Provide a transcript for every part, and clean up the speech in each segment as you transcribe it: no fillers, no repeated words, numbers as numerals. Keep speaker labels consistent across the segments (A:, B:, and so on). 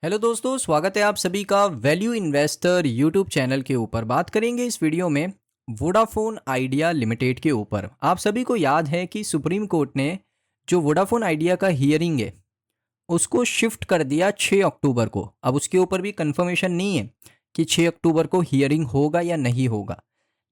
A: Hello दोस्तों, स्वागत है आप सभी का वैल्यू इन्वेस्टर यूट्यूब चैनल के ऊपर। बात करेंगे इस वीडियो में वोडाफोन आइडिया लिमिटेड के ऊपर। आप सभी को याद है कि सुप्रीम कोर्ट ने जो वोडाफोन आइडिया का हियरिंग है उसको शिफ्ट कर दिया 6 अक्टूबर को। अब उसके ऊपर भी कंफर्मेशन नहीं है कि 6 अक्टूबर को हियरिंग होगा या नहीं होगा,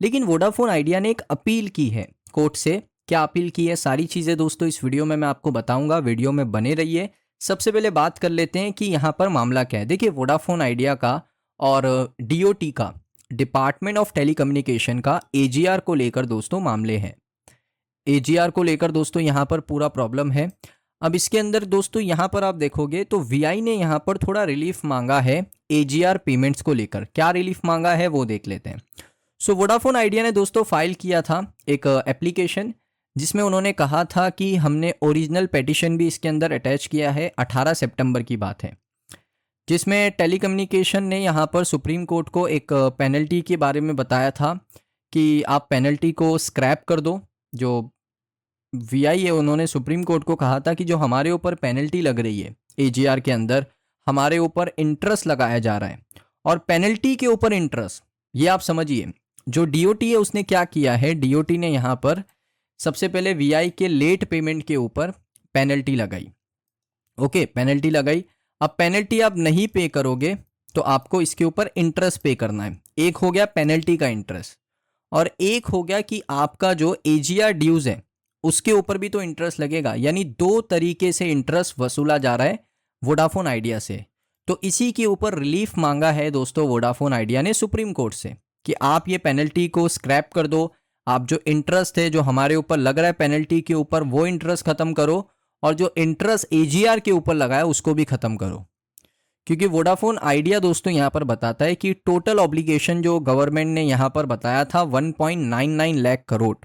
A: लेकिन वोडाफोन आइडिया ने एक अपील की है कोर्ट से। क्या अपील की है, सारी चीज़ें दोस्तों इस वीडियो में मैं आपको बताऊंगा, वीडियो में बने रहिए। सबसे पहले बात कर लेते हैं कि यहाँ पर मामला क्या है। देखिए, वोडाफोन आइडिया का और डीओटी का, डिपार्टमेंट ऑफ टेलीकम्युनिकेशन का एजीआर को लेकर दोस्तों मामले हैं। एजीआर को लेकर दोस्तों यहाँ पर पूरा प्रॉब्लम है। अब इसके अंदर दोस्तों यहाँ पर आप देखोगे तो वीआई ने यहाँ पर थोड़ा रिलीफ मांगा है एजीआर पेमेंट्स को लेकर। क्या रिलीफ मांगा है वो देख लेते हैं। सो वोडाफोन आइडिया ने दोस्तों फाइल किया था एक एप्लीकेशन, जिसमें उन्होंने कहा था कि हमने ओरिजिनल पेटिशन भी इसके अंदर अटैच किया है। 18 सितंबर की बात है, जिसमें टेलीकम्युनिकेशन ने यहाँ पर सुप्रीम कोर्ट को एक पेनल्टी के बारे में बताया था कि आप पेनल्टी को स्क्रैप कर दो। जो वीआई है उन्होंने सुप्रीम कोर्ट को कहा था कि जो हमारे ऊपर पेनल्टी लग रही है एजीआर के अंदर, हमारे ऊपर इंटरेस्ट लगाया जा रहा है और पेनल्टी के ऊपर इंटरेस्ट, ये आप समझिए। जो डीओटी है उसने क्या किया है, डीओटी ने यहाँ पर सबसे पहले वीआई के लेट पेमेंट के ऊपर पेनल्टी लगाई। ओके, पेनल्टी लगाई। अब पेनल्टी आप नहीं पे करोगे तो आपको इसके ऊपर इंटरेस्ट पे करना है। एक हो गया पेनल्टी का इंटरेस्ट, और एक हो गया कि आपका जो एजीआर ड्यूज है उसके ऊपर भी तो इंटरेस्ट लगेगा। यानी दो तरीके से इंटरेस्ट वसूला जा रहा है वोडाफोन आइडिया से। तो इसी के ऊपर रिलीफ मांगा है दोस्तों वोडाफोन आइडिया ने सुप्रीम कोर्ट से कि आप ये पेनल्टी को स्क्रैप कर दो। आप जो इंटरेस्ट है जो हमारे ऊपर लग रहा है पेनल्टी के ऊपर, वो इंटरेस्ट खत्म करो, और जो इंटरेस्ट एजीआर के ऊपर लगा है उसको भी खत्म करो। क्योंकि वोडाफोन आइडिया दोस्तों यहाँ पर बताता है कि टोटल ऑब्लिगेशन जो गवर्नमेंट ने यहाँ पर बताया था 1.99 लाख करोड़,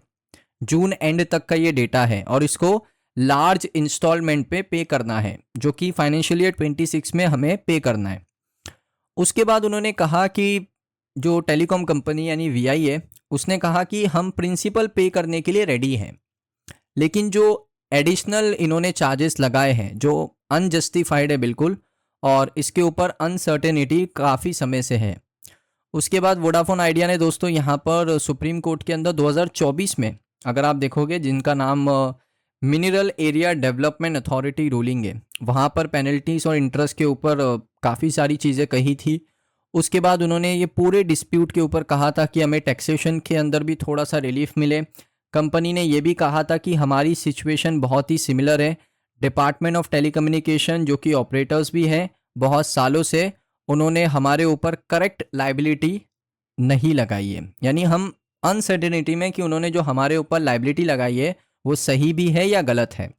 A: जून एंड तक का ये डेटा है, और इसको लार्ज इंस्टॉलमेंट पे करना है, जो कि फाइनेंशियल ईयर 26 में हमें पे करना है। उसके बाद उन्होंने कहा कि जो टेलीकॉम कंपनी यानी वीआई है उसने कहा कि हम प्रिंसिपल पे करने के लिए रेडी हैं, लेकिन जो एडिशनल इन्होंने चार्जेस लगाए हैं जो अनजस्टिफाइड है बिल्कुल, और इसके ऊपर अनसर्टेनिटी काफ़ी समय से है। उसके बाद वोडाफोन आइडिया ने दोस्तों यहाँ पर सुप्रीम कोर्ट के अंदर 2024 में, अगर आप देखोगे, जिनका नाम mineral area development authority ruling है, वहाँ पर पेनल्टीज और इंटरेस्ट के ऊपर काफ़ी सारी चीज़ें कही थी। उसके बाद उन्होंने ये पूरे डिस्प्यूट के ऊपर कहा था कि हमें टैक्सेशन के अंदर भी थोड़ा सा रिलीफ मिले। कंपनी ने ये भी कहा था कि हमारी सिचुएशन बहुत ही सिमिलर है। डिपार्टमेंट ऑफ टेलीकम्युनिकेशन जो कि ऑपरेटर्स भी हैं, बहुत सालों से उन्होंने हमारे ऊपर करेक्ट लाइबिलिटी नहीं लगाई है। यानी हम अनसर्टेनिटी में कि उन्होंने जो हमारे ऊपर लाइबिलिटी लगाई है वो सही भी है या गलत है।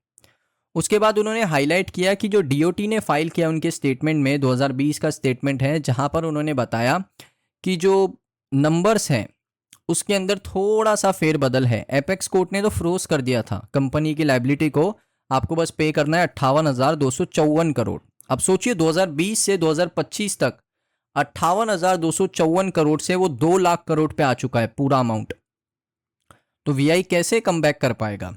A: उसके बाद उन्होंने हाईलाइट किया कि जो डीओटी ने फाइल किया उनके स्टेटमेंट में, 2020 का स्टेटमेंट है, जहां पर उन्होंने बताया कि जो नंबर्स हैं उसके अंदर थोड़ा सा फेरबदल है। एपेक्स कोर्ट ने तो फ्रोज कर दिया था कंपनी की लाइबिलिटी को, आपको बस पे करना है 58,254 करोड़। अब सोचिए 2020 से 2025 तक 58,254 करोड़ से वो 2 लाख करोड़ पे आ चुका है पूरा अमाउंट। तो वीआई कैसे कम बैक कर पाएगा।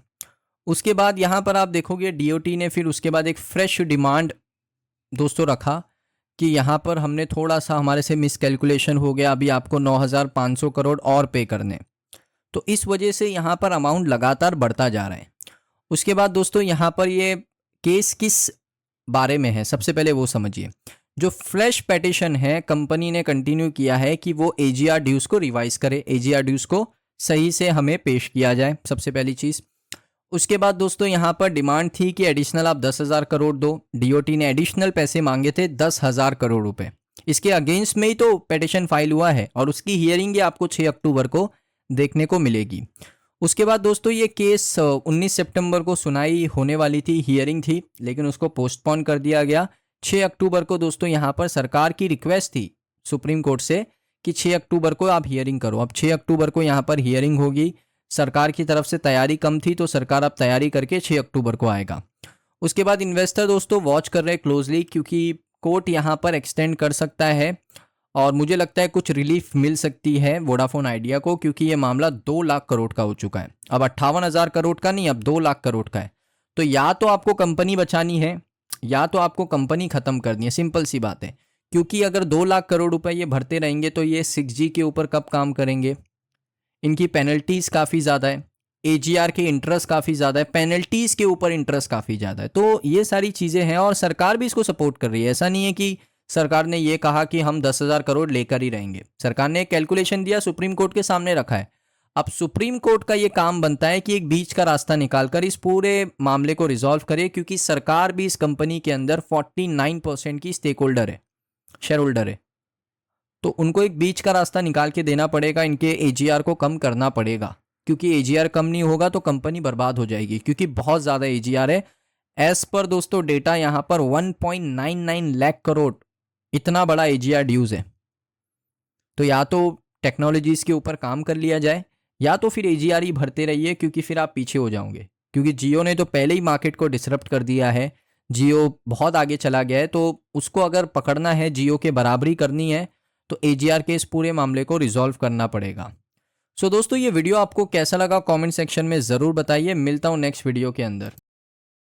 A: उसके बाद यहाँ पर आप देखोगे डीओटी ने फिर उसके बाद एक फ्रेश डिमांड दोस्तों रखा कि यहाँ पर हमने थोड़ा सा, हमारे से मिसकैलकुलेशन हो गया, अभी आपको 9,500 करोड़ और पे करने। तो इस वजह से यहाँ पर अमाउंट लगातार बढ़ता जा रहा है। उसके बाद दोस्तों यहाँ पर ये केस किस बारे में है, सबसे पहले वो समझिए। जो फ्लैश पेटिशन है, कंपनी ने कंटिन्यू किया है कि वो एजीआर ड्यूज को रिवाइज करे, एजीआर ड्यूज को सही से हमें पेश किया जाए, सबसे पहली चीज़। उसके बाद दोस्तों यहाँ पर डिमांड थी कि एडिशनल आप 10,000 करोड़ दो। डीओटी ने एडिशनल पैसे मांगे थे 10,000 करोड़ रुपए। इसके अगेंस्ट में ही तो पिटीशन फाइल हुआ है, और उसकी हियरिंग आपको 6 अक्टूबर को देखने को मिलेगी। उसके बाद दोस्तों ये केस 19 सितंबर को सुनाई होने वाली थी, हियरिंग थी, लेकिन उसको पोस्टपोन कर दिया गया। 6 अक्टूबर को दोस्तों यहाँ पर सरकार की रिक्वेस्ट थी सुप्रीम कोर्ट से कि 6 अक्टूबर को आप हियरिंग करो। अब 6 अक्टूबर को यहाँ पर हियरिंग होगी। सरकार की तरफ से तैयारी कम थी, तो सरकार अब तैयारी करके 6 अक्टूबर को आएगा। उसके बाद इन्वेस्टर दोस्तों वॉच कर रहे हैं क्लोजली, क्योंकि कोर्ट यहाँ पर एक्सटेंड कर सकता है, और मुझे लगता है कुछ रिलीफ मिल सकती है वोडाफोन आइडिया को, क्योंकि ये मामला 2 लाख करोड़ का हो चुका है। अब 58,000 करोड़ का नहीं, अब 2 लाख करोड़ का है। तो या तो आपको कंपनी बचानी है, या तो आपको कंपनी ख़त्म करनी है, सिंपल सी बात है। क्योंकि अगर 2 लाख करोड़ रुपए ये भरते रहेंगे तो ये 6G के ऊपर कब काम करेंगे। इनकी पेनल्टीज़ काफ़ी ज़्यादा है, एजीआर के इंटरेस्ट काफ़ी ज़्यादा है, पेनल्टीज़ के ऊपर इंटरेस्ट काफ़ी ज़्यादा है। तो ये सारी चीज़ें हैं और सरकार भी इसको सपोर्ट कर रही है। ऐसा नहीं है कि सरकार ने ये कहा कि हम 10,000 करोड़ लेकर ही रहेंगे। सरकार ने एक कैलकुलेशन दिया, सुप्रीम कोर्ट के सामने रखा है। अब सुप्रीम कोर्ट का ये काम बनता है कि एक बीच का रास्ता निकालकर इस पूरे मामले को रिजॉल्व करे, क्योंकि सरकार भी इस कंपनी के अंदर 49% की स्टेक होल्डर है, शेयर होल्डर है। तो उनको एक बीच का रास्ता निकाल के देना पड़ेगा, इनके एजीआर को कम करना पड़ेगा, क्योंकि एजीआर कम नहीं होगा तो कंपनी बर्बाद हो जाएगी, क्योंकि बहुत ज़्यादा एजीआर है। एज पर दोस्तों डेटा यहाँ पर 1.99 लाख करोड़, इतना बड़ा एजीआर ड्यूज है। तो या तो टेक्नोलॉजीज के ऊपर काम कर लिया जाए, या तो फिर एजीआर ही भरते रहिए, क्योंकि फिर आप पीछे हो जाओगे। क्योंकि जियो ने तो पहले ही मार्केट को डिसरप्ट कर दिया है, जियो बहुत आगे चला गया है। तो उसको अगर पकड़ना है, जियो के बराबरी करनी है, तो एजीआर के इस पूरे मामले को रिजॉल्व करना पड़ेगा। सो दोस्तों, ये वीडियो आपको कैसा लगा कमेंट सेक्शन में ज़रूर बताइए। मिलता हूँ नेक्स्ट वीडियो के अंदर।